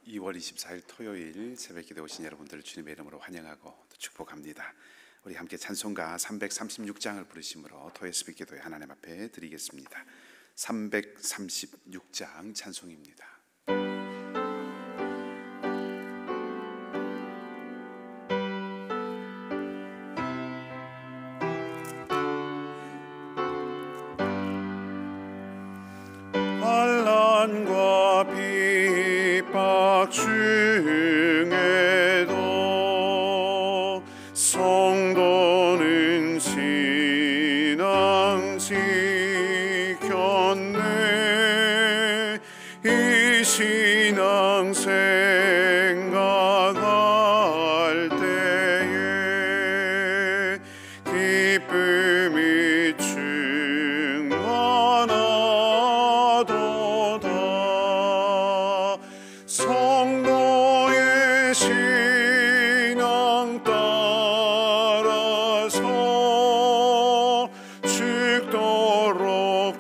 2월 24일 토요일 새벽기도에 오신 여러분들을 주님의 이름으로 환영하고 축복합니다. 우리 함께 찬송가 336장을 부르심으로 토요일 새벽기도에 하나님 앞에 드리겠습니다. 336장 찬송입니다. 환난과 핍박 중에도 성도는 신앙 지켰네. 이 신앙 생각할 때에 기쁨이 성도의 신앙 따라서 죽도록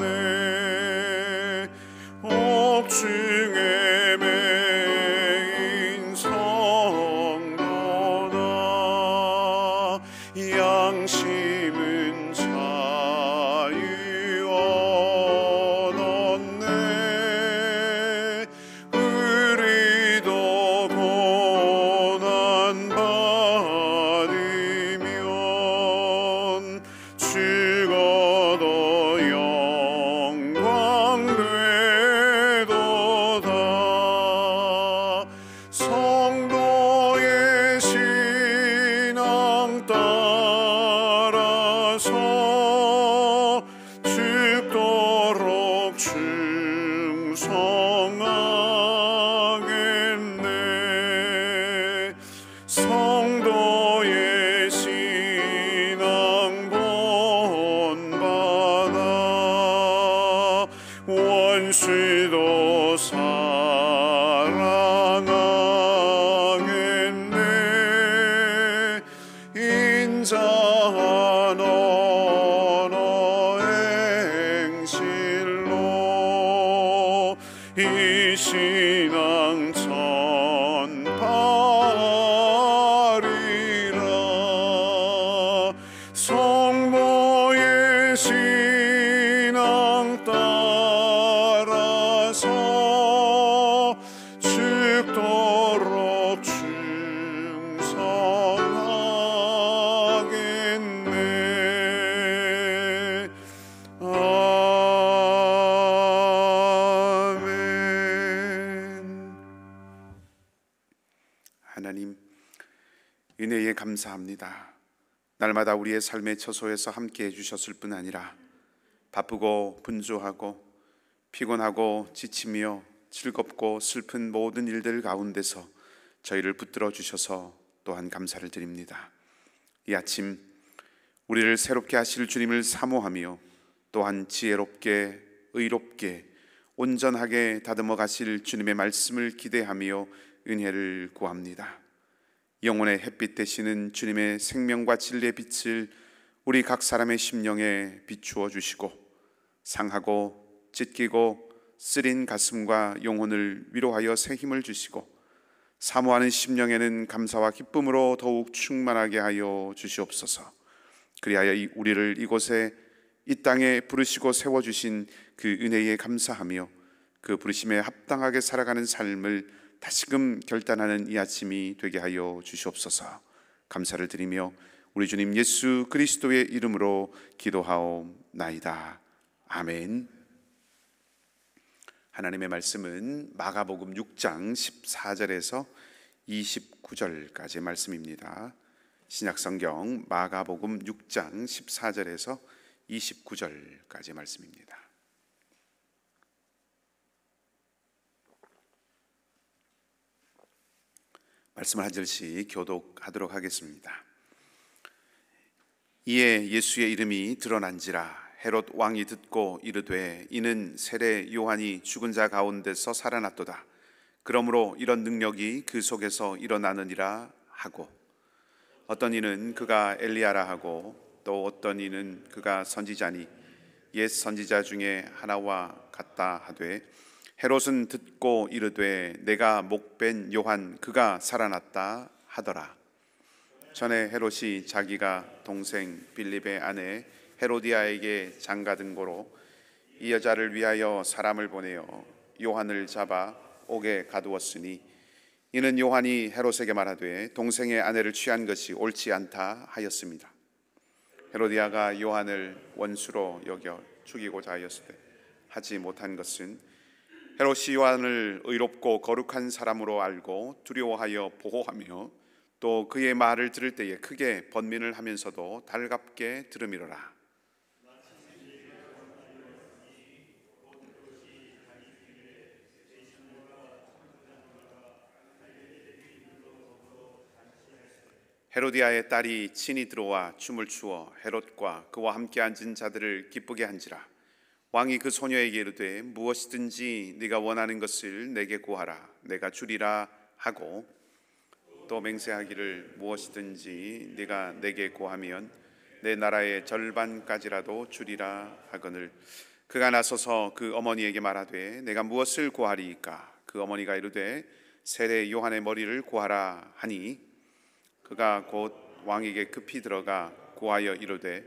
충성하겠네. 옥중에 매인 성도다. 양심은 자유 얻었네. 우리도 고난 받으면 죽어도 영광 되도다. 성도의 신앙 따라서 죽도록 충성하겠네. 성도의 신앙 본받아 원수도 사랑하겠네. 인자한 언어 행실로 이 신앙 전파하리라. 성도의 신앙 따라서 죽도록 충성하겠네. 아멘. 하나님, 은혜에 감사합니다. 날마다 우리의 삶의 처소에서 함께 해주셨을 뿐 아니라 바쁘고 분주하고 피곤하고 지치며 즐겁고 슬픈 모든 일들 가운데서 저희를 붙들어 주셔서 또한 감사를 드립니다. 이 아침 우리를 새롭게 하실 주님을 사모하며 또한 지혜롭게 의롭게 온전하게 다듬어 가실 주님의 말씀을 기대하며 은혜를 구합니다. 영혼의 햇빛 되시는 주님의 생명과 진리의 빛을 우리 각 사람의 심령에 비추어 주시고 상하고 찢기고 쓰린 가슴과 영혼을 위로하여 새 힘을 주시고 사모하는 심령에는 감사와 기쁨으로 더욱 충만하게 하여 주시옵소서. 그리하여 우리를 이곳에 이 땅에 부르시고 세워주신 그 은혜에 감사하며 그 부르심에 합당하게 살아가는 삶을 다시금 결단하는 이 아침이 되게 하여 주시옵소서. 감사를 드리며 우리 주님 예수 그리스도의 이름으로 기도하옵나이다. 아멘. 하나님의 말씀은 마가복음 6장 14절에서 29절까지의 말씀입니다. 신약성경 마가복음 6장 14절에서 29절까지의 말씀입니다. 말씀을 한 절씩 교독하도록 하겠습니다. 이에 예수의 이름이 드러난지라 헤롯 왕이 듣고 이르되 이는 세례 요한이 죽은 자 가운데서 살아났도다. 그러므로 이런 능력이 그 속에서 일어나느니라 하고 어떤 이는 그가 엘리야라 하고 또 어떤 이는 그가 선지자니 옛 선지자 중에 하나와 같다 하되 헤롯은 듣고 이르되 내가 목벤 요한 그가 살아났다 하더라. 전에 헤롯이 자기가 동생 빌립의 아내 헤로디아에게 장가든 고로 이 여자를 위하여 사람을 보내어 요한을 잡아 옥에 가두었으니 이는 요한이 헤롯에게 말하되 동생의 아내를 취한 것이 옳지 않다 하였습니다. 헤로디아가 요한을 원수로 여겨 죽이고자 하였을 때 하지 못한 것은 헤롯이 요한을 의롭고 거룩한 사람으로 알고 두려워하여 보호하며 또 그의 말을 들을 때에 크게 번민을 하면서도 달갑게 들음이로라. 헤로디아의 딸이 친히 들어와 춤을 추어 헤롯과 그와 함께 앉은 자들을 기쁘게 한지라. 왕이 그 소녀에게 이르되 무엇이든지 네가 원하는 것을 내게 구하라 내가 주리라 하고 또 맹세하기를 무엇이든지 네가 내게 구하면 내 나라의 절반까지라도 주리라 하거늘 그가 나서서 그 어머니에게 말하되 내가 무엇을 구하리이까? 그 어머니가 이르되 세례 요한의 머리를 구하라 하니 그가 곧 왕에게 급히 들어가 구하여 이르되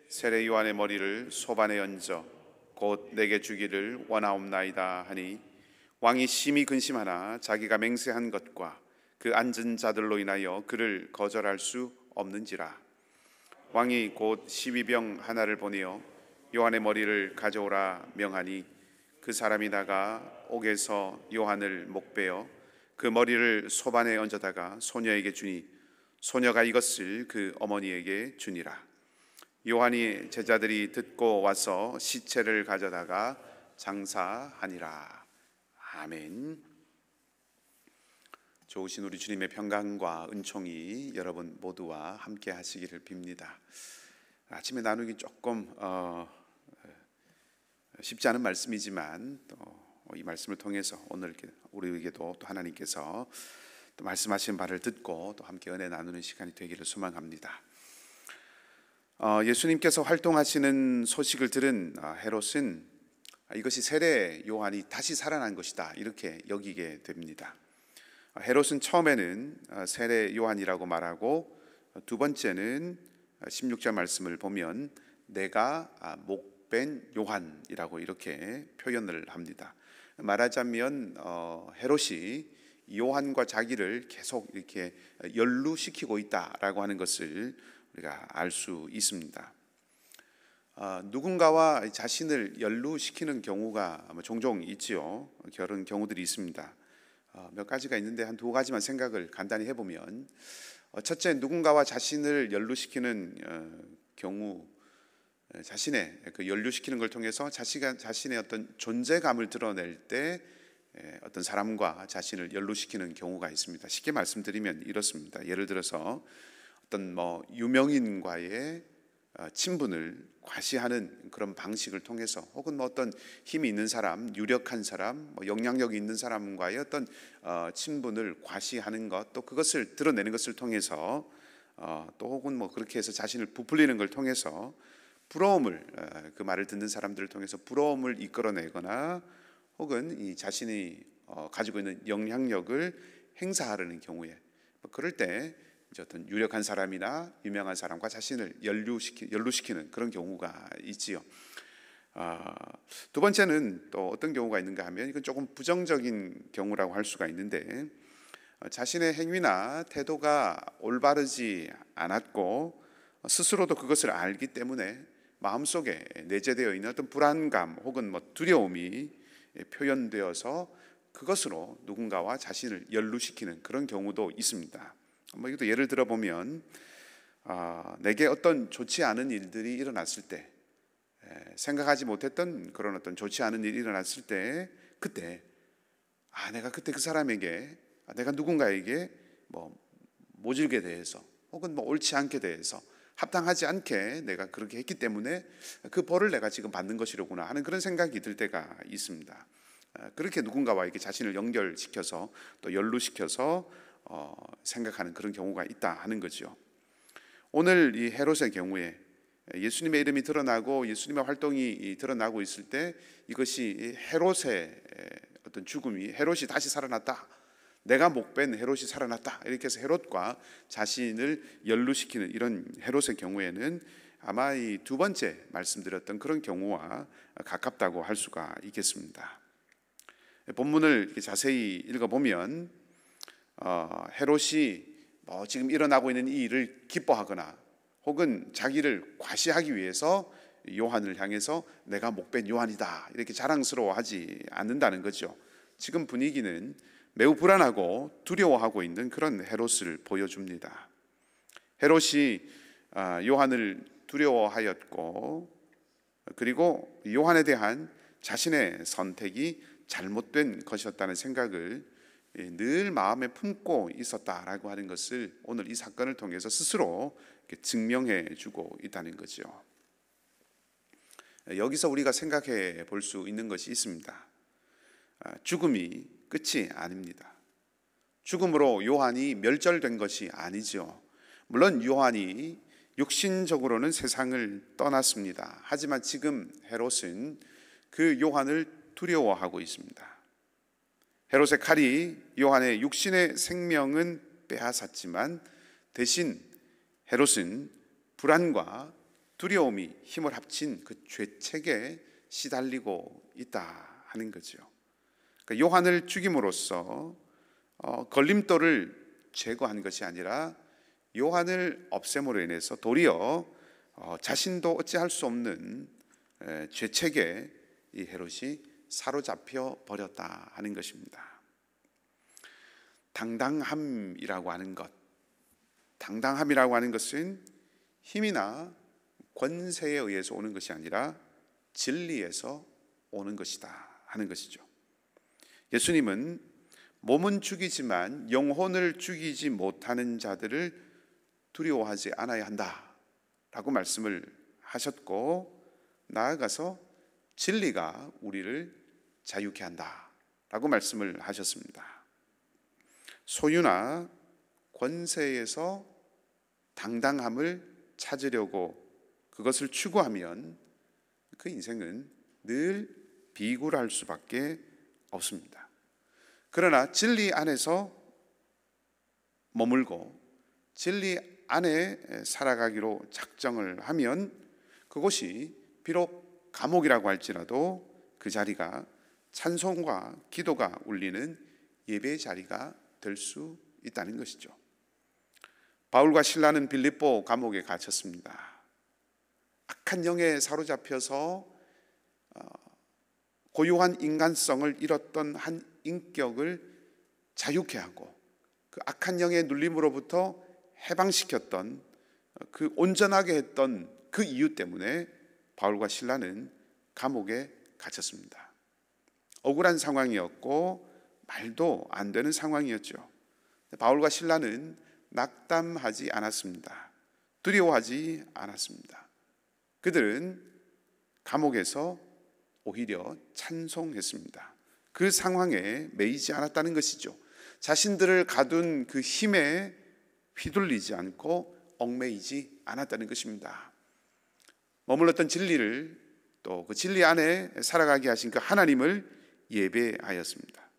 세례 요한의 머리를 소반에 얹어 곧 내게 주기를 원하옵나이다 하니 왕이 심히 근심하나 자기가 맹세한 것과 그 앉은 자들로 인하여 그를 거절할 수 없는지라. 왕이 곧 12병 하나를 보내어 요한의 머리를 가져오라 명하니 그 사람이 나가 옥에서 요한을 목베어 그 머리를 소반에 얹어다가 소녀에게 주니 소녀가 이것을 그 어머니에게 주니라. 요한이 제자들이 듣고 와서 시체를 가져다가 장사하니라. 아멘. 좋으신 우리 주님의 평강과 은총이 여러분 모두와 함께 하시기를 빕니다. 아침에 나누기 조금 쉽지 않은 말씀이지만 또 이 말씀을 통해서 오늘 우리에게도 또 하나님께서 또 말씀하신 바를 듣고 또 함께 은혜 나누는 시간이 되기를 소망합니다. 예수님께서 활동하시는 소식을 들은 헤롯은 이것이 세례 요한이 다시 살아난 것이다 이렇게 여기게 됩니다. 헤롯은 처음에는 세례 요한이라고 말하고 두 번째는 16절 말씀을 보면 내가 목벤 요한이라고 이렇게 표현을 합니다. 말하자면 헤롯이 요한과 자기를 계속 이렇게 연루시키고 있다라고 하는 것을 우리가 알 수 있습니다. 누군가와 자신을 연루시키는 경우가 종종 있지요. 그런 경우들이 있습니다. 몇 가지가 있는데 한 두 가지만 생각을 간단히 해보면, 첫째, 누군가와 자신을 연루시키는 경우, 자신의 그 연루시키는 걸 통해서 자신의 어떤 존재감을 드러낼 때 어떤 사람과 자신을 연루시키는 경우가 있습니다. 쉽게 말씀드리면 이렇습니다. 예를 들어서 어떤 유명인과의 친분을 과시하는 그런 방식을 통해서, 혹은 어떤 힘이 있는 사람, 유력한 사람, 영향력이 있는 사람과의 어떤 친분을 과시하는 것, 또 그것을 드러내는 것을 통해서, 또 혹은 그렇게 해서 자신을 부풀리는 걸 통해서 부러움을, 그 말을 듣는 사람들을 통해서 부러움을 이끌어내거나, 혹은 이 자신이 가지고 있는 영향력을 행사하려는 경우에, 그럴 때 어떤 유력한 사람이나 유명한 사람과 자신을 연루시키는 그런 경우가 있지요. 두 번째는 또 어떤 경우가 있는가 하면, 이건 조금 부정적인 경우라고 할 수가 있는데, 자신의 행위나 태도가 올바르지 않았고 스스로도 그것을 알기 때문에 마음속에 내재되어 있는 어떤 불안감 혹은 두려움이 표현되어서 그것으로 누군가와 자신을 연루시키는 그런 경우도 있습니다. 이것도 예를 들어보면, 내게 어떤 좋지 않은 일들이 일어났을 때, 생각하지 못했던 그런 어떤 좋지 않은 일이 일어났을 때, 그때 내가 그때 그 사람에게, 내가 누군가에게 모질게 대해서, 혹은 옳지 않게 대해서, 합당하지 않게 내가 그렇게 했기 때문에 그 벌을 내가 지금 받는 것이로구나 하는 그런 생각이 들 때가 있습니다. 그렇게 누군가와 이렇게 자신을 연결시켜서 또 연루시켜서 생각하는 그런 경우가 있다 하는 거죠. 오늘 이 헤롯의 경우에 예수님의 이름이 드러나고 예수님의 활동이 드러나고 있을 때 이것이 헤롯의 어떤 죽음이, 헤롯이 다시 살아났다, 내가 목벤 헤롯이 살아났다, 이렇게 해서 헤롯과 자신을 연루시키는 이런 헤롯의 경우에는 아마 이 두 번째 말씀드렸던 그런 경우와 가깝다고 할 수가 있겠습니다. 본문을 이렇게 자세히 읽어보면 헤롯이 지금 일어나고 있는 이 일을 기뻐하거나 혹은 자기를 과시하기 위해서 요한을 향해서 내가 목벤 요한이다 이렇게 자랑스러워하지 않는다는 거죠. 지금 분위기는 매우 불안하고 두려워하고 있는 그런 헤롯을 보여줍니다. 헤롯이 요한을 두려워하였고, 그리고 요한에 대한 자신의 선택이 잘못된 것이었다는 생각을 늘 마음에 품고 있었다라고 하는 것을 오늘 이 사건을 통해서 스스로 증명해 주고 있다는 거죠. 여기서 우리가 생각해 볼 수 있는 것이 있습니다. 죽음이 끝이 아닙니다. 죽음으로 요한이 멸절된 것이 아니죠. 물론 요한이 육신적으로는 세상을 떠났습니다. 하지만 지금 헤롯은 그 요한을 두려워하고 있습니다. 헤롯의 칼이 요한의 육신의 생명은 빼앗았지만 대신 헤롯은 불안과 두려움이 힘을 합친 그 죄책에 시달리고 있다 하는 거죠. 그러니까 요한을 죽임으로써 걸림돌을 제거한 것이 아니라 요한을 없앰으로 인해서 도리어 자신도 어찌할 수 없는 죄책에 이 헤롯이 사로잡혀 버렸다 하는 것입니다. 당당함이라고 하는 것, 당당함이라고 하는 것은 힘이나 권세에 의해서 오는 것이 아니라 진리에서 오는 것이다 하는 것이죠. 예수님은 몸은 죽이지만 영혼을 죽이지 못하는 자들을 두려워하지 않아야 한다라고 말씀을 하셨고, 나아가서 진리가 우리를 자유케 한다라고 말씀을 하셨습니다. 소유나 권세에서 당당함을 찾으려고 그것을 추구하면 그 인생은 늘 비굴할 수밖에 없습니다. 그러나 진리 안에서 머물고 진리 안에 살아가기로 작정을 하면 그곳이 비록 감옥이라고 할지라도 그 자리가 찬송과 기도가 울리는 예배의 자리가 될 수 있다는 것이죠. 바울과 실라는 빌립보 감옥에 갇혔습니다. 악한 영에 사로잡혀서 고유한 인간성을 잃었던 한 인격을 자유케 하고 그 악한 영의 눌림으로부터 해방시켰던, 그 온전하게 했던 그 이유 때문에 바울과 실라는 감옥에 갇혔습니다. 억울한 상황이었고 말도 안 되는 상황이었죠. 바울과 실라는 낙담하지 않았습니다. 두려워하지 않았습니다. 그들은 감옥에서 오히려 찬송했습니다. 그 상황에 매이지 않았다는 것이죠. 자신들을 가둔 그 힘에 휘둘리지 않고 얽매이지 않았다는 것입니다. 머물렀던 진리를, 또 그 진리 안에 살아가게 하신 그 하나님을 예배하였습니다.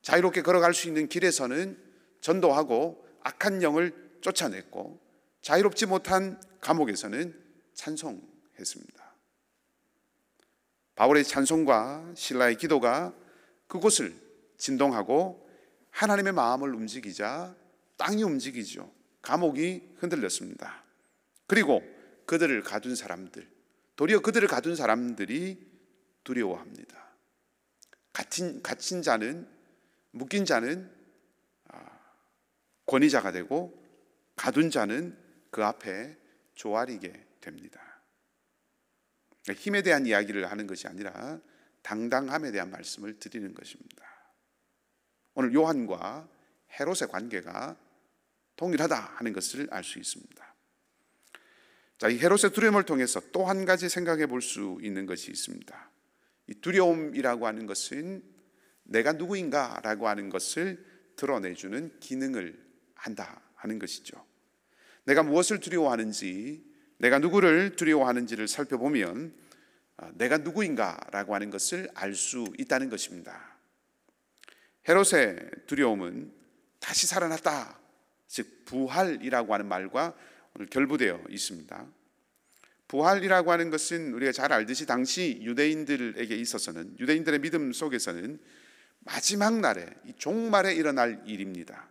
자유롭게 걸어갈 수 있는 길에서는 전도하고 악한 영을 쫓아냈고, 자유롭지 못한 감옥에서는 찬송했습니다. 바울의 찬송과 실라의 기도가 그곳을 진동하고 하나님의 마음을 움직이자 땅이 움직이죠. 감옥이 흔들렸습니다. 그리고 그들을 가둔 사람들, 도리어 그들을 가둔 사람들이 두려워합니다. 갇힌 자는, 묶인 자는 권위자가 되고 가둔 자는 그 앞에 조아리게 됩니다. 힘에 대한 이야기를 하는 것이 아니라 당당함에 대한 말씀을 드리는 것입니다. 오늘 요한과 헤롯의 관계가 동일하다 하는 것을 알 수 있습니다. 자, 이 헤롯의 두려움을 통해서 또 한 가지 생각해 볼 수 있는 것이 있습니다. 이 두려움이라고 하는 것은 내가 누구인가라고 하는 것을 드러내주는 기능을 한다 하는 것이죠. 내가 무엇을 두려워하는지 내가 누구를 두려워하는지를 살펴보면 내가 누구인가라고 하는 것을 알 수 있다는 것입니다. 헤롯의 두려움은 다시 살아났다, 즉 부활이라고 하는 말과 오늘 결부되어 있습니다. 부활이라고 하는 것은 우리가 잘 알듯이 당시 유대인들에게 있어서는, 유대인들의 믿음 속에서는 마지막 날에, 이 종말에 일어날 일입니다.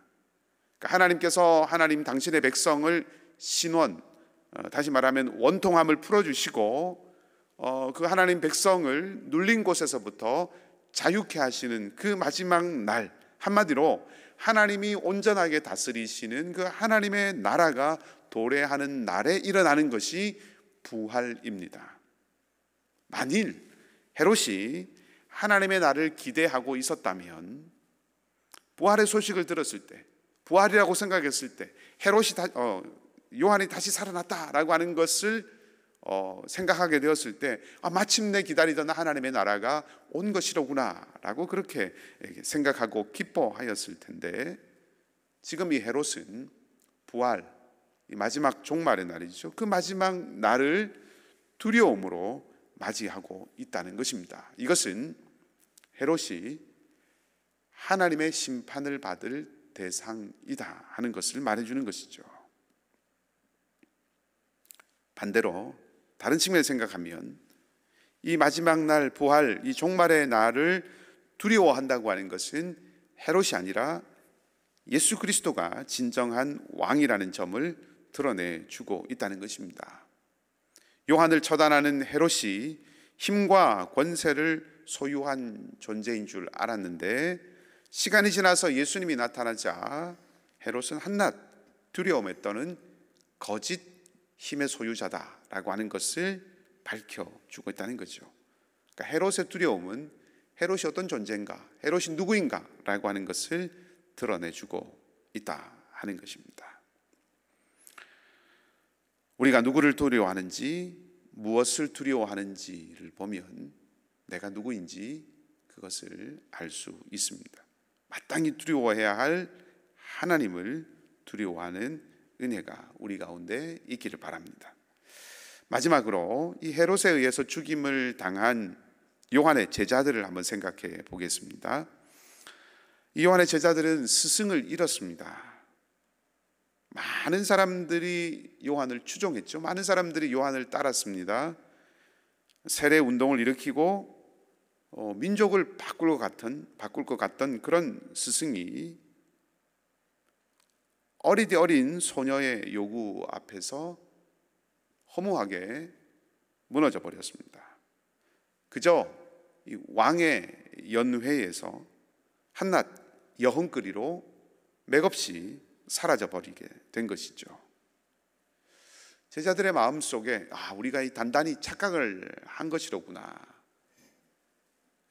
그러니까 하나님께서 당신의 백성을 신원, 다시 말하면 원통함을 풀어주시고 그 하나님 백성을 눌린 곳에서부터 자유케 하시는 그 마지막 날, 한마디로 하나님이 온전하게 다스리시는 그 하나님의 나라가 도래하는 날에 일어나는 것이 부활입니다. 만일 헤롯이 하나님의 날을 기대하고 있었다면 부활의 소식을 들었을 때, 부활이라고 생각했을 때 요한이 다시 살아났다라고 하는 것을 생각하게 되었을 때 마침내 기다리던 하나님의 나라가 온 것이로구나 라고 그렇게 생각하고 기뻐하였을 텐데, 지금 이 헤롯은 부활, 이 마지막 종말의 날이죠, 그 마지막 날을 두려움으로 맞이하고 있다는 것입니다. 이것은 헤롯이 하나님의 심판을 받을 대상이다 하는 것을 말해주는 것이죠. 반대로 다른 측면을 생각하면 이 마지막 날 부활, 이 종말의 날을 두려워한다고 하는 것은 헤롯이 아니라 예수 그리스도가 진정한 왕이라는 점을 드러내주고 있다는 것입니다. 요한을 처단하는 헤롯이 힘과 권세를 소유한 존재인 줄 알았는데, 시간이 지나서 예수님이 나타나자 헤롯은 한낱 두려움에 떠는 거짓 힘의 소유자다라고 하는 것을 밝혀주고 있다는 거죠. 그러니까 헤롯의 두려움은 헤롯이 어떤 존재인가, 헤롯이 누구인가 라고 하는 것을 드러내주고 있다 하는 것입니다. 우리가 누구를 두려워하는지, 무엇을 두려워하는지를 보면 내가 누구인지 그것을 알 수 있습니다. 마땅히 두려워해야 할 하나님을 두려워하는 은혜가 우리 가운데 있기를 바랍니다. 마지막으로 이 헤롯에 의해서 죽임을 당한 요한의 제자들을 한번 생각해 보겠습니다. 이 요한의 제자들은 스승을 잃었습니다. 많은 사람들이 요한을 추종했죠. 많은 사람들이 요한을 따랐습니다. 세례 운동을 일으키고 민족을 바꿀 것 같던 그런 스승이 어리디 어린 소녀의 요구 앞에서 허무하게 무너져 버렸습니다. 그저 이 왕의 연회에서 한낱 여흥거리로 맥없이 사라져 버리게 된 것이죠. 제자들의 마음속에 우리가 단단히 착각을 한 것이로구나,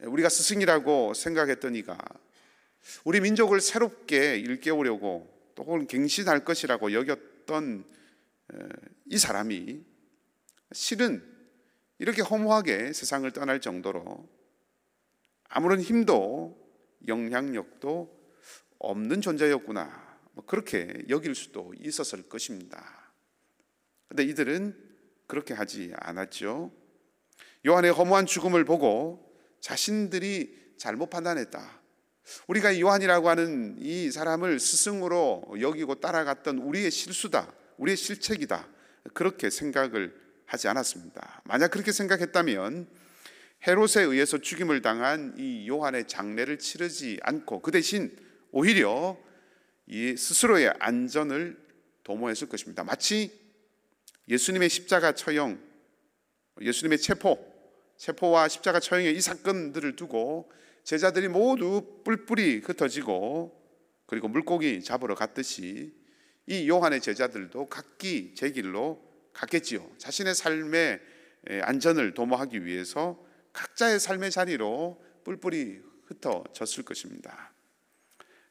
우리가 스승이라고 생각했던 이가 우리 민족을 새롭게 일깨우려고 또 혹은 갱신할 것이라고 여겼던 이 사람이 실은 이렇게 허무하게 세상을 떠날 정도로 아무런 힘도 영향력도 없는 존재였구나, 그렇게 여길 수도 있었을 것입니다. 그런데 이들은 그렇게 하지 않았죠. 요한의 허무한 죽음을 보고 자신들이 잘못 판단했다, 우리가 이 요한이라고 하는 이 사람을 스승으로 여기고 따라갔던 우리의 실수다, 우리의 실책이다, 그렇게 생각을 하지 않았습니다. 만약 그렇게 생각했다면 헤롯에 의해서 죽임을 당한 이 요한의 장례를 치르지 않고 그 대신 오히려 이 스스로의 안전을 도모했을 것입니다. 마치 예수님의 십자가 처형, 예수님의 체포와 십자가 처형의 이 사건들을 두고 제자들이 모두 뿔뿔이 흩어지고 그리고 물고기 잡으러 갔듯이 이 요한의 제자들도 각기 제 길로 갔겠지요. 자신의 삶의 안전을 도모하기 위해서 각자의 삶의 자리로 뿔뿔이 흩어졌을 것입니다.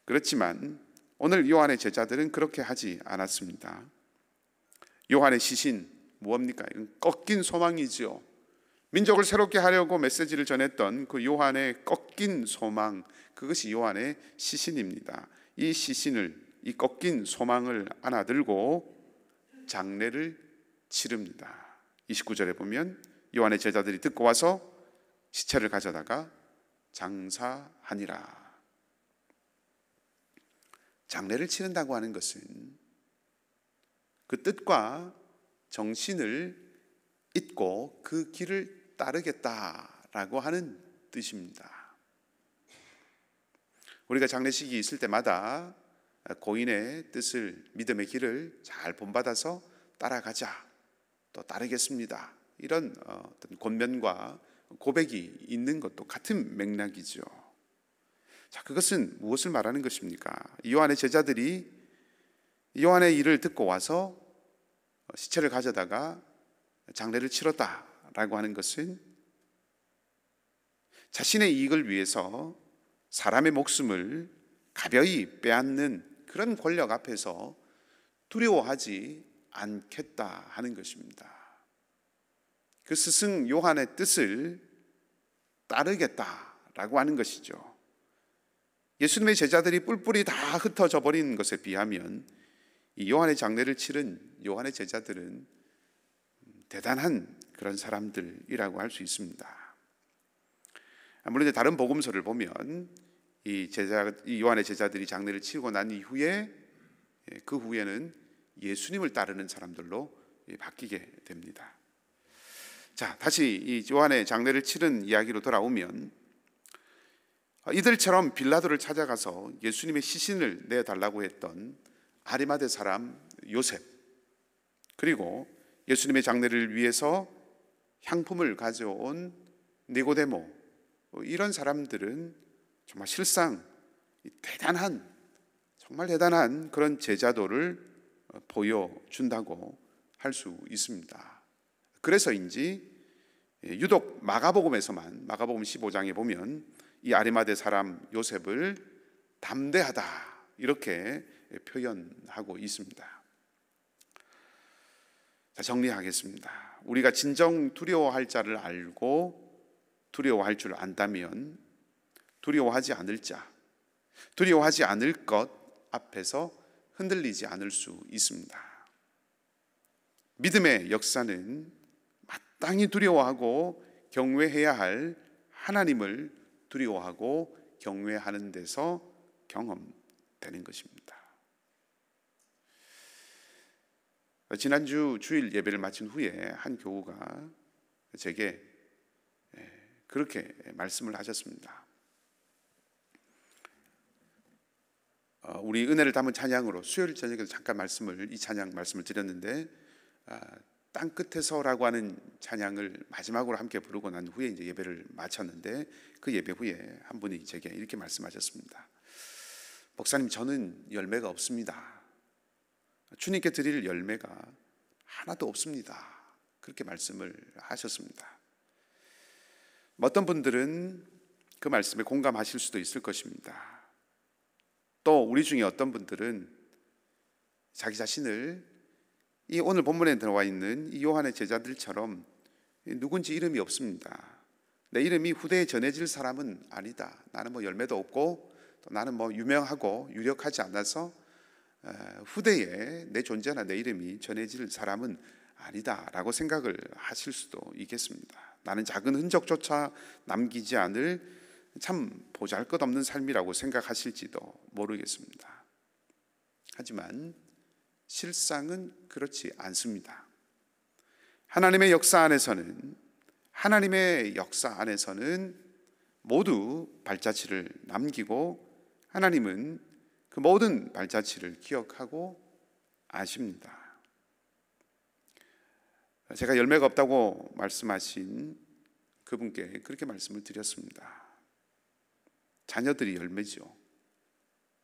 그렇지만 오늘 요한의 제자들은 그렇게 하지 않았습니다. 요한의 시신 무엇입니까? 이건 꺾인 소망이지요. 민족을 새롭게 하려고 메시지를 전했던 그 요한의 꺾인 소망, 그것이 요한의 시신입니다. 이 시신을, 이 꺾인 소망을 안아들고 장례를 치릅니다. 29절에 보면 요한의 제자들이 듣고 와서 시체를 가져다가 장사하니라. 장례를 치른다고 하는 것은 그 뜻과 정신을 잊고 그 길을 따르겠다라고 하는 뜻입니다. 우리가 장례식이 있을 때마다 고인의 뜻을, 믿음의 길을 잘 본받아서 따라가자, 또 따르겠습니다, 이런 어떤 권면과 고백이 있는 것도 같은 맥락이죠. 자, 그것은 무엇을 말하는 것입니까? 요한의 제자들이 요한의 일을 듣고 와서 시체를 가져다가 장례를 치렀다라고 하는 것은 자신의 이익을 위해서 사람의 목숨을 가벼이 빼앗는 그런 권력 앞에서 두려워하지 않겠다 하는 것입니다. 그 스승 요한의 뜻을 따르겠다라고 하는 것이죠. 예수님의 제자들이 뿔뿔이 다 흩어져 버린 것에 비하면 이 요한의 장례를 치른 요한의 제자들은 대단한 그런 사람들이라고 할 수 있습니다. 물론 다른 복음서를 보면 이 요한의 제자들이 장례를 치르고 난 이후에 그 후에는 예수님을 따르는 사람들로 바뀌게 됩니다. 자, 다시 이 요한의 장례를 치른 이야기로 돌아오면 이들처럼 빌라도를 찾아가서 예수님의 시신을 내달라고 했던 아리마대 사람 요셉, 그리고 예수님의 장례를 위해서 향품을 가져온 니고데모, 이런 사람들은 정말 실상 정말 대단한 그런 제자도를 보여준다고 할 수 있습니다. 그래서인지 유독 마가복음 15장에 보면 이 아리마대 사람 요셉을 담대하다 이렇게 표현하고 있습니다. 자, 정리하겠습니다. 우리가 진정 두려워할 자를 알고 두려워할 줄 안다면 두려워하지 않을 자, 두려워하지 않을 것 앞에서 흔들리지 않을 수 있습니다. 믿음의 역사는 마땅히 두려워하고 경외해야 할 하나님을 두려워하고 경외하는 데서 경험되는 것입니다. 지난주 주일 예배를 마친 후에 한 교우가 제게 그렇게 말씀을 하셨습니다. 우리 은혜를 담은 찬양으로 수요일 저녁에도 잠깐 이 찬양 말씀을 드렸는데, 땅 끝에서라고 하는 찬양을 마지막으로 함께 부르고 난 후에 이제 예배를 마쳤는데, 그 예배 후에 한 분이 제게 이렇게 말씀하셨습니다. 목사님, 저는 열매가 없습니다. 주님께 드릴 열매가 하나도 없습니다. 그렇게 말씀을 하셨습니다. 어떤 분들은 그 말씀에 공감하실 수도 있을 것입니다. 또 우리 중에 어떤 분들은 자기 자신을 이 오늘 본문에 들어와 있는 이 요한의 제자들처럼 누군지 이름이 없습니다. 내 이름이 후대에 전해질 사람은 아니다. 나는 뭐 열매도 없고 또 나는 뭐 유명하고 유력하지 않아서 후대에 내 존재나 내 이름이 전해질 사람은 아니다라고 생각을 하실 수도 있겠습니다. 나는 작은 흔적조차 남기지 않을 참 보잘것없는 삶이라고 생각하실지도 모르겠습니다. 하지만 실상은 그렇지 않습니다. 하나님의 역사 안에서는 모두 발자취를 남기고 하나님은 그 모든 발자취를 기억하고 아십니다. 제가 열매가 없다고 말씀하신 그분께 그렇게 말씀을 드렸습니다. 자녀들이 열매죠.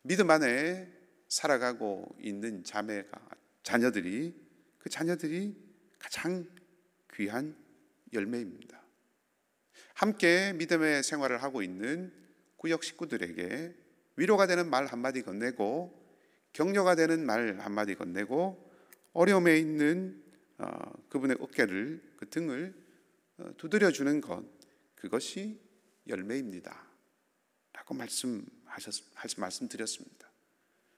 믿음 안에 살아가고 있는 자녀들이 가장 귀한 열매입니다. 함께 믿음의 생활을 하고 있는 구역 식구들에게 위로가 되는 말 한마디 건네고, 격려가 되는 말 한마디 건네고, 어려움에 있는 그분의 어깨를, 그 등을 두드려주는 것, 그것이 열매입니다 라고 말씀드렸습니다.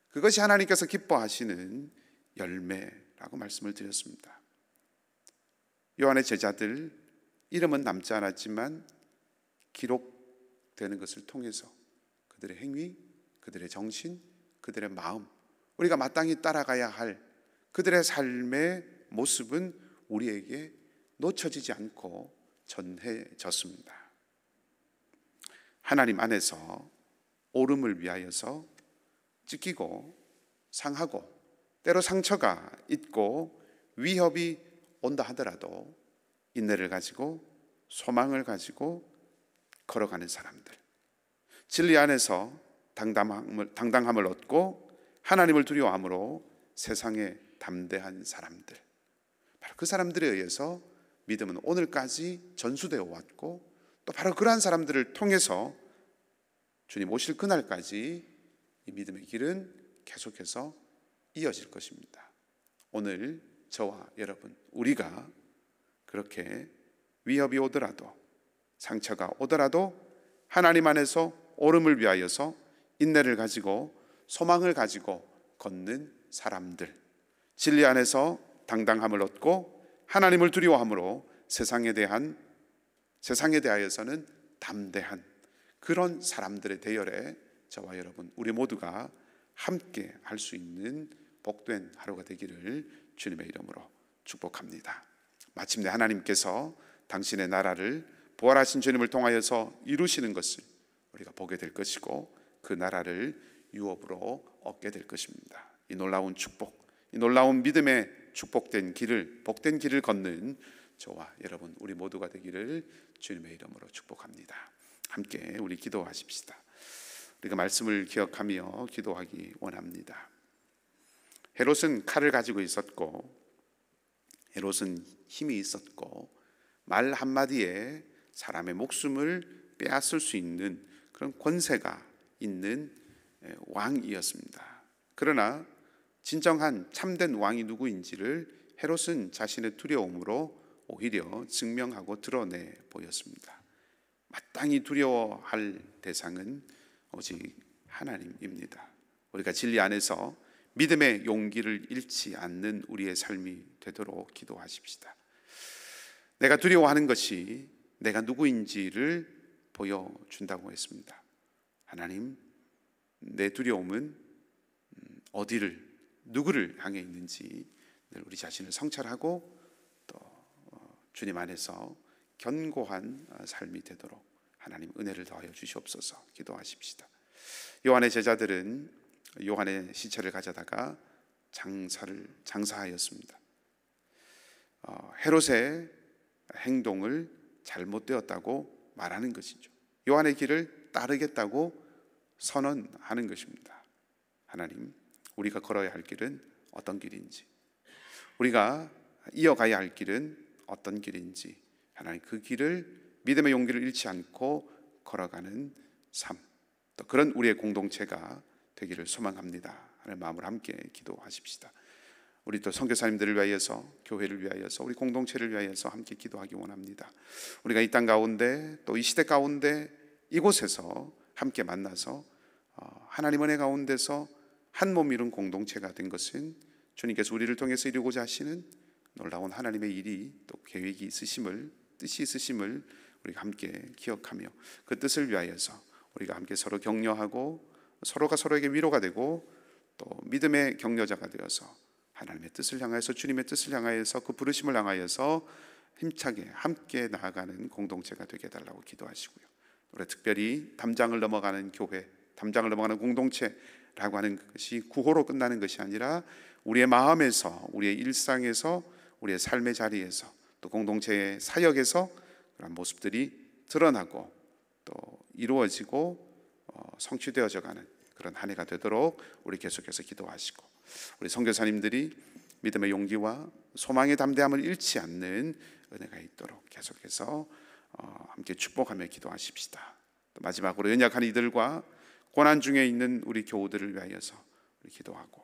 그것이 하나님께서 기뻐하시는 열매라고 말씀을 드렸습니다. 요한의 제자들 이름은 남지 않았지만 기록되는 것을 통해서 그들의 행위, 그들의 정신, 그들의 마음, 우리가 마땅히 따라가야 할 그들의 삶의 모습은 우리에게 놓쳐지지 않고 전해졌습니다. 하나님 안에서 옳음을 위하여서 찢기고 상하고 때로 상처가 있고 위협이 온다 하더라도 인내를 가지고 소망을 가지고 걸어가는 사람들, 진리 안에서 당당함을 얻고 하나님을 두려워함으로 세상에 담대한 사람들, 바로 그 사람들에 의해서 믿음은 오늘까지 전수되어 왔고, 또 바로 그러한 사람들을 통해서 주님 오실 그날까지 이 믿음의 길은 계속해서 이어질 것입니다. 오늘 저와 여러분, 우리가 그렇게 위협이 오더라도, 상처가 오더라도 하나님 안에서 옳음을 위하여서 인내를 가지고 소망을 가지고 걷는 사람들, 진리 안에서 당당함을 얻고 하나님을 두려워함으로 세상에 대하여서는 담대한 그런 사람들의 대열에 저와 여러분, 우리 모두가 함께 할 수 있는 복된 하루가 되기를 주님의 이름으로 축복합니다. 마침내 하나님께서 당신의 나라를 부활하신 주님을 통하여서 이루시는 것을 우리가 보게 될 것이고, 그 나라를 유업으로 얻게 될 것입니다. 이 놀라운 축복, 이 놀라운 믿음의 축복된 길을, 복된 길을 걷는 저와 여러분, 우리 모두가 되기를 주님의 이름으로 축복합니다. 함께 우리 기도하십시다. 우리가 말씀을 기억하며 기도하기 원합니다. 헤롯은 칼을 가지고 있었고, 헤롯은 힘이 있었고, 말 한마디에 사람의 목숨을 빼앗을 수 있는 그런 권세가 있는 왕이었습니다. 그러나 진정한 참된 왕이 누구인지를 헤롯은 자신의 두려움으로 오히려 증명하고 드러내 보였습니다. 마땅히 두려워할 대상은 오직 하나님입니다. 우리가 진리 안에서 믿음의 용기를 잃지 않는 우리의 삶이 되도록 기도하십시다. 내가 두려워하는 것이 내가 누구인지를 보여준다고 했습니다. 하나님, 내 두려움은 누구를 향해 있는지 늘 우리 자신을 성찰하고 또 주님 안에서 견고한 삶이 되도록 하나님 은혜를 더하여 주시옵소서. 기도하십시다. 요한의 제자들은 요한의 시체를 가져다가 장사하였습니다. 헤롯의 행동을 잘못되었다고 말하는 것이죠. 요한의 길을 따르겠다고 선언하는 것입니다. 하나님, 우리가 걸어야 할 길은 어떤 길인지, 우리가 이어가야 할 길은 어떤 길인지, 하나님 그 길을 믿음의 용기를 잃지 않고 걸어가는 삶, 또 그런 우리의 공동체가 되기를 소망합니다 하는 마음으로 함께 기도하십시다. 우리 또 선교사님들을 위하여서, 교회를 위하여서, 우리 공동체를 위하여서 함께 기도하기 원합니다. 우리가 이 땅 가운데, 또 이 시대 가운데, 이곳에서 함께 만나서 하나님 은혜 가운데서 한 몸 이룬 공동체가 된 것은 주님께서 우리를 통해서 이루고자 하시는 놀라운 하나님의 일이, 또 계획이 있으심을, 뜻이 있으심을 우리가 함께 기억하며 그 뜻을 위하여서 우리가 함께 서로 격려하고 서로가 서로에게 위로가 되고 또 믿음의 격려자가 되어서 하나님의 뜻을 향하여서, 주님의 뜻을 향하여서, 그 부르심을 향하여서 힘차게 함께 나아가는 공동체가 되게 해달라고 기도하시고요. 우리 특별히 담장을 넘어가는 교회, 담장을 넘어가는 공동체라고 하는 것이 구호로 끝나는 것이 아니라 우리의 마음에서, 우리의 일상에서, 우리의 삶의 자리에서, 또 공동체의 사역에서 그런 모습들이 드러나고 또 이루어지고 성취되어져 가는 그런 한 해가 되도록 우리 계속해서 기도하시고, 우리 선교사님들이 믿음의 용기와 소망의 담대함을 잃지 않는 은혜가 있도록 계속해서 함께 축복하며 기도하십시다. 또 마지막으로 연약한 이들과 고난 중에 있는 우리 교우들을 위하여서 우리 기도하고,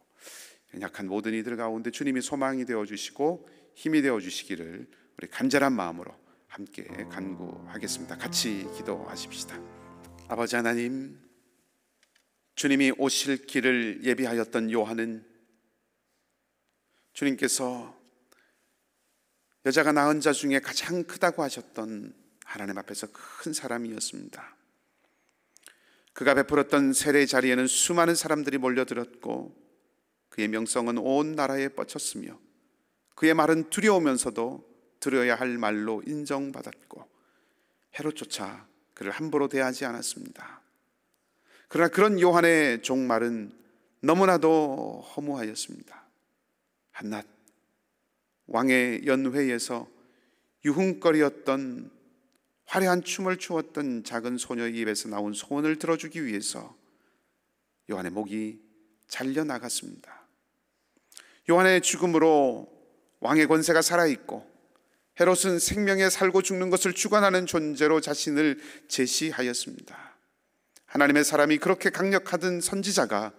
연약한 모든 이들 가운데 주님이 소망이 되어주시고 힘이 되어주시기를 우리 간절한 마음으로 함께 간구하겠습니다. 같이 기도하십시다. 아버지 하나님, 주님이 오실 길을 예비하였던 요한은 주님께서 여자가 낳은 자 중에 가장 크다고 하셨던 하나님 앞에서 큰 사람이었습니다. 그가 베풀었던 세례 자리에는 수많은 사람들이 몰려들었고 그의 명성은 온 나라에 뻗쳤으며 그의 말은 두려우면서도 들어야 할 말로 인정받았고 헤롯조차 그를 함부로 대하지 않았습니다. 그러나 그런 요한의 종말은 너무나도 허무하였습니다. 한낮 왕의 연회에서 유흥거리였던 화려한 춤을 추었던 작은 소녀의 입에서 나온 소원을 들어주기 위해서 요한의 목이 잘려나갔습니다. 요한의 죽음으로 왕의 권세가 살아있고 헤롯은 생명에 살고 죽는 것을 주관하는 존재로 자신을 제시하였습니다. 하나님의 사람이 그렇게 강력하던 선지자가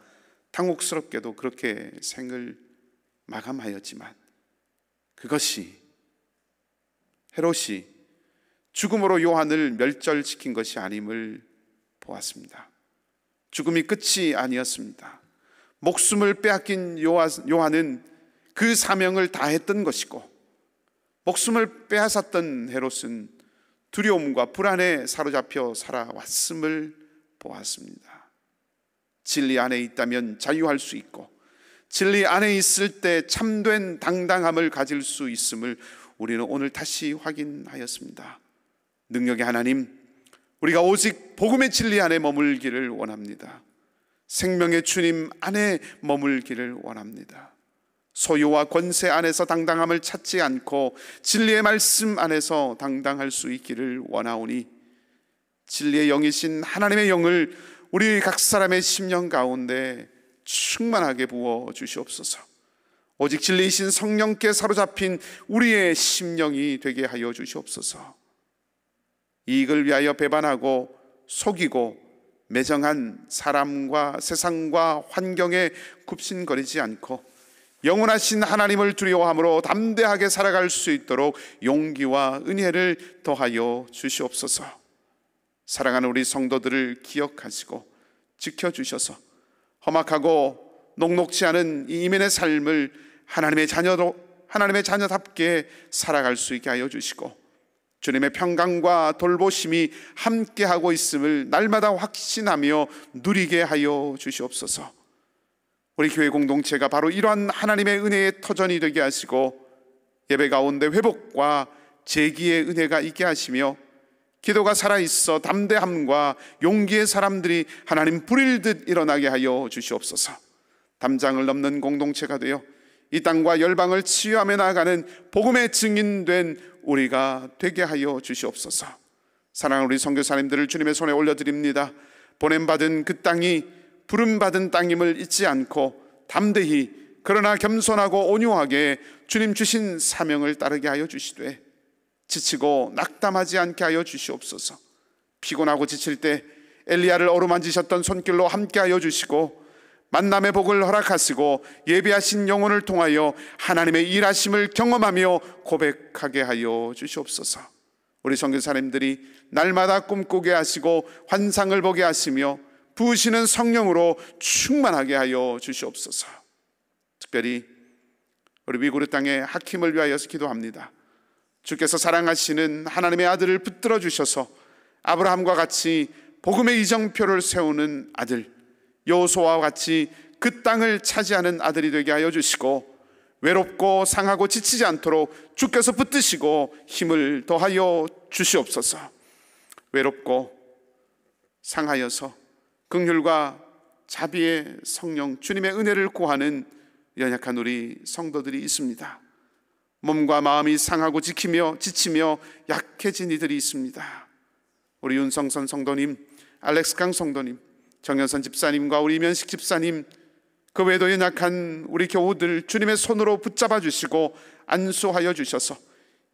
당혹스럽게도 그렇게 생을 마감하였지만 그것이 헤롯이 죽음으로 요한을 멸절시킨 것이 아님을 보았습니다. 죽음이 끝이 아니었습니다. 목숨을 빼앗긴 요한은 그 사명을 다했던 것이고 목숨을 빼앗았던 헤롯은 두려움과 불안에 사로잡혀 살아왔음을 보았습니다. 진리 안에 있다면 자유할 수 있고 진리 안에 있을 때 참된 당당함을 가질 수 있음을 우리는 오늘 다시 확인하였습니다. 능력의 하나님, 우리가 오직 복음의 진리 안에 머물기를 원합니다. 생명의 주님 안에 머물기를 원합니다. 소유와 권세 안에서 당당함을 찾지 않고 진리의 말씀 안에서 당당할 수 있기를 원하오니 진리의 영이신 하나님의 영을 우리 각 사람의 심령 가운데 충만하게 부어 주시옵소서. 오직 진리이신 성령께 사로잡힌 우리의 심령이 되게 하여 주시옵소서. 이익을 위하여 배반하고 속이고 매정한 사람과 세상과 환경에 굽신거리지 않고 영원하신 하나님을 두려워함으로 담대하게 살아갈 수 있도록 용기와 은혜를 더하여 주시옵소서. 사랑하는 우리 성도들을 기억하시고 지켜주셔서 험악하고 녹록지 않은 이 이민의 삶을 하나님의 자녀답게 살아갈 수 있게 하여 주시고 주님의 평강과 돌보심이 함께하고 있음을 날마다 확신하며 누리게 하여 주시옵소서. 우리 교회 공동체가 바로 이러한 하나님의 은혜의 터전이 되게 하시고 예배 가운데 회복과 재기의 은혜가 있게 하시며 기도가 살아있어 담대함과 용기의 사람들이 하나님 부릴듯 일어나게 하여 주시옵소서. 담장을 넘는 공동체가 되어 이 땅과 열방을 치유하며 나아가는 복음의 증인된 우리가 되게 하여 주시옵소서. 사랑하는 우리 선교사님들을 주님의 손에 올려드립니다. 보냄받은 그 땅이 부름받은 땅임을 잊지 않고 담대히 그러나 겸손하고 온유하게 주님 주신 사명을 따르게 하여 주시되 지치고 낙담하지 않게 하여 주시옵소서. 피곤하고 지칠 때 엘리야를 어루만지셨던 손길로 함께 하여 주시고 만남의 복을 허락하시고 예비하신 영혼을 통하여 하나님의 일하심을 경험하며 고백하게 하여 주시옵소서. 우리 선교사님들이 날마다 꿈꾸게 하시고 환상을 보게 하시며 부으시는 성령으로 충만하게 하여 주시옵소서. 특별히 우리 위구르 땅의 하킴을 위하여서 기도합니다. 주께서 사랑하시는 하나님의 아들을 붙들어 주셔서 아브라함과 같이 복음의 이정표를 세우는 아들 여호수아와 같이 그 땅을 차지하는 아들이 되게 하여 주시고 외롭고 상하고 지치지 않도록 주께서 붙드시고 힘을 더하여 주시옵소서. 외롭고 상하여서 긍휼과 자비의 성령 주님의 은혜를 구하는 연약한 우리 성도들이 있습니다. 몸과 마음이 상하고 지치며 약해진 이들이 있습니다. 우리 윤성선 성도님, 알렉스강 성도님, 정현선 집사님과 우리 이면식 집사님, 그 외에도 연약한 우리 교우들 주님의 손으로 붙잡아 주시고 안수하여 주셔서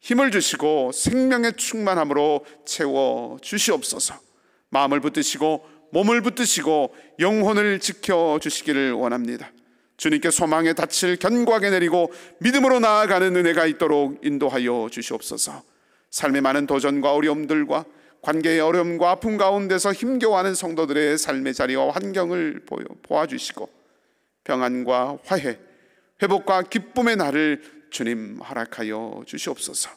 힘을 주시고 생명의 충만함으로 채워 주시옵소서. 마음을 붙드시고 몸을 붙드시고 영혼을 지켜주시기를 원합니다. 주님께 소망의 닻을 견고하게 내리고 믿음으로 나아가는 은혜가 있도록 인도하여 주시옵소서. 삶의 많은 도전과 어려움들과 관계의 어려움과 아픔 가운데서 힘겨워하는 성도들의 삶의 자리와 환경을 보아주시고 평안과 화해, 회복과 기쁨의 날을 주님 허락하여 주시옵소서.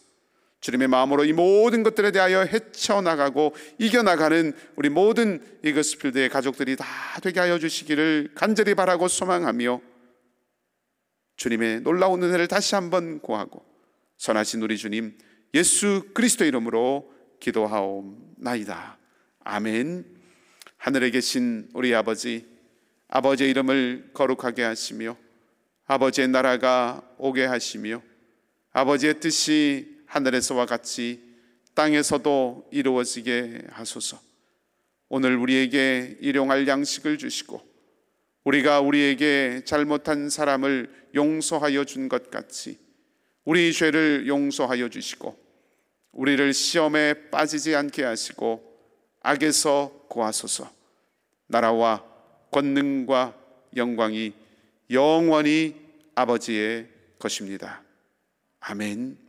주님의 마음으로 이 모든 것들에 대하여 헤쳐나가고 이겨나가는 우리 모든 이거스필드의 가족들이 다 되게 하여 주시기를 간절히 바라고 소망하며 주님의 놀라운 은혜를 다시 한번 구하고 선하신 우리 주님 예수 그리스도 이름으로 기도하옵나이다. 아멘. 하늘에 계신 우리 아버지, 아버지의 이름을 거룩하게 하시며 아버지의 나라가 오게 하시며 아버지의 뜻이 하늘에서와 같이 땅에서도 이루어지게 하소서. 오늘 우리에게 일용할 양식을 주시고 우리가 우리에게 잘못한 사람을 용서하여 준 것 같이 우리 죄를 용서하여 주시고 우리를 시험에 빠지지 않게 하시고 악에서 구하소서. 나라와 권능과 영광이 영원히 아버지의 것입니다. 아멘.